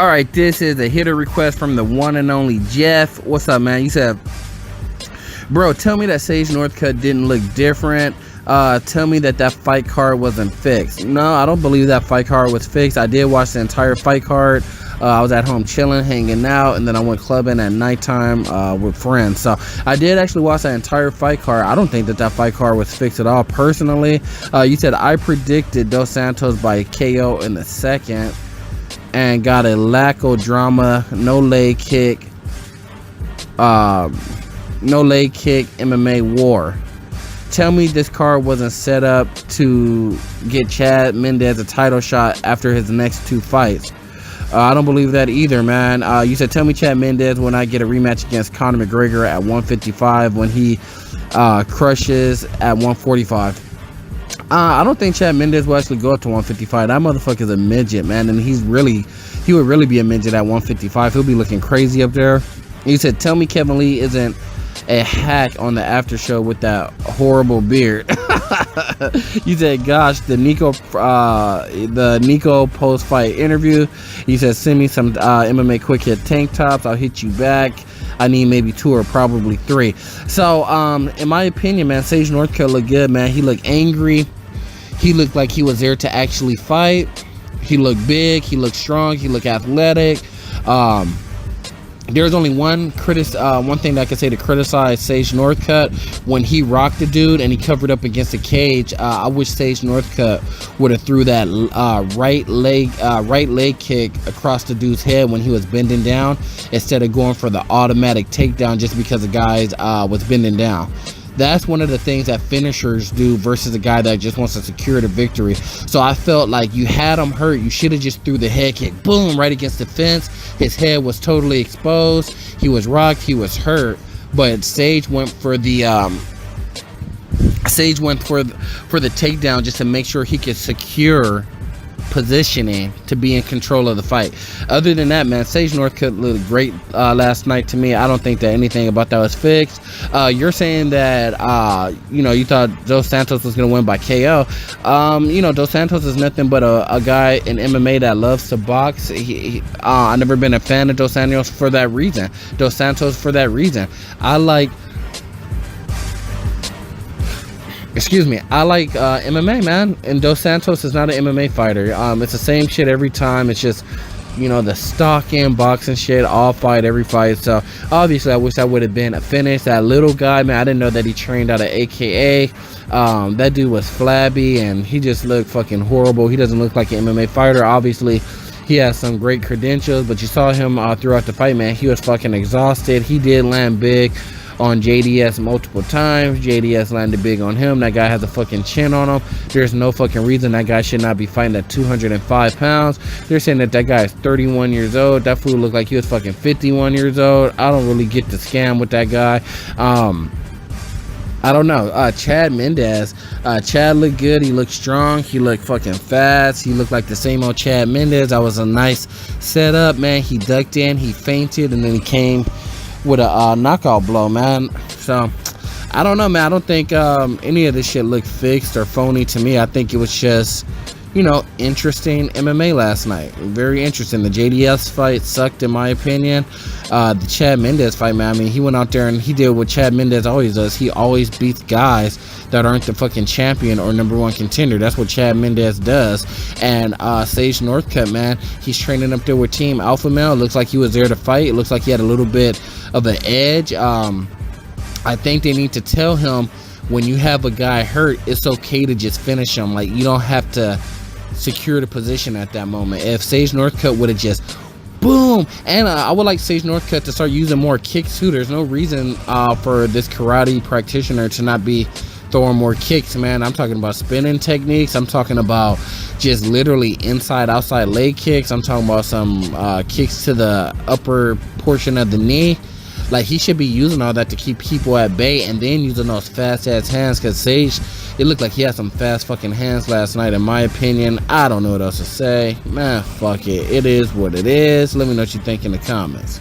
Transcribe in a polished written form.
All right, this is a hitter request from the one and only Jeff. What's up, man? You said, bro, tell me that Sage Northcutt didn't look different. Tell me that fight card wasn't fixed. No, I don't believe that fight card was fixed. I did watch the entire fight card. I was at home chilling, hanging out, and then I went clubbing at nighttime with friends. So I did actually watch that entire fight card. I don't think that fight card was fixed at all, personally. You said I predicted Dos Santos by KO in the second and got a Laco drama, no leg kick MMA war. Tell me this card wasn't set up to get Chad Mendes a title shot after his next two fights. I don't believe that either, man. You said, tell me Chad Mendes will not get a rematch against Conor McGregor at 155 when he crushes at 145. I don't think Chad Mendes will actually go up to 155. That motherfucker's a midget, man, and he would really be a midget at 155. He'll be looking crazy up there. You said, tell me Kevin Lee isn't a hack on the after show with that horrible beard. You said, gosh, the Nico post fight interview. He said, send me some MMA quick hit tank tops. I'll hit you back. I need maybe 2 or probably 3. So in my opinion, man, Sage Northcutt looked good, man. He looked angry. He looked like he was there to actually fight. He looked big. He looked strong. He looked athletic. There's only one thing that I can say to criticize Sage Northcutt. When he rocked the dude and he covered up against the cage, I wish Sage Northcutt would have threw that right leg kick across the dude's head when he was bending down, instead of going for the automatic takedown just because the guy was bending down. That's one of the things that finishers do versus a guy that just wants to secure the victory. So I felt like you had him hurt. You should have just threw the head kick, boom, right against the fence. His head was totally exposed. He was rocked. He was hurt. But Sage went for the takedown just to make sure he could secure positioning to be in control of the fight. Other than that, man, Sage Northcutt looked great last night to me. I don't think that anything about that was fixed. You're saying that you thought Dos Santos was gonna win by KO. Dos Santos is nothing but a guy in MMA that loves to box. I've never been a fan of Dos Santos for that reason. I like MMA, man, and Dos Santos is not an MMA fighter. It's the same shit every time. It's just, the stalking, boxing shit, all fight, every fight. So obviously I wish I would have been a finish. That little guy, man, I didn't know that he trained out of AKA. That dude was flabby and he just looked fucking horrible. He doesn't look like an MMA fighter. Obviously he has some great credentials, but you saw him throughout the fight, man. He was fucking exhausted. He did land big on JDS multiple times. JDS landed big on him. That guy has a fucking chin on him. There's no fucking reason that guy should not be fighting at 205 pounds. They're saying that guy is 31 years old. That fool looked like he was fucking 51 years old. I don't really get the scam with that guy. I don't know. Chad Mendes. Chad looked good. He looked strong. He looked fucking fast. He looked like the same old Chad Mendes. That was a nice setup, man. He ducked in. He feinted, and then he came with a knockout blow, man. So I don't know, man. I don't think any of this shit looked fixed or phony to me. I think it was just interesting MMA last night. Very interesting. The JDS fight sucked in my opinion. The Chad Mendes fight, man, I mean, he went out there and he did what Chad Mendes always does. He always beats guys that aren't the fucking champion or #1 contender. That's what Chad Mendes does. And Sage Northcutt, man, he's training up there with Team Alpha Male. It looks like he was there to fight. It looks like he had a little bit of an edge. I think they need to tell him, when you have a guy hurt, it's okay to just finish him. Like, you don't have to secure the position at that moment. If Sage Northcutt would have just boom, and I would like Sage Northcutt to start using more kicks too. There's no reason for this karate practitioner to not be throwing more kicks, man. I'm talking about spinning techniques. I'm talking about just literally inside outside leg kicks. I'm talking about some kicks to the upper portion of the knee. Like, he should be using all that to keep people at bay, and then using those fast ass hands, because Sage, it looked like he had some fast fucking hands last night, in my opinion. I don't know what else to say, man. Fuck it, it is what it is. Let me know what you think in the comments.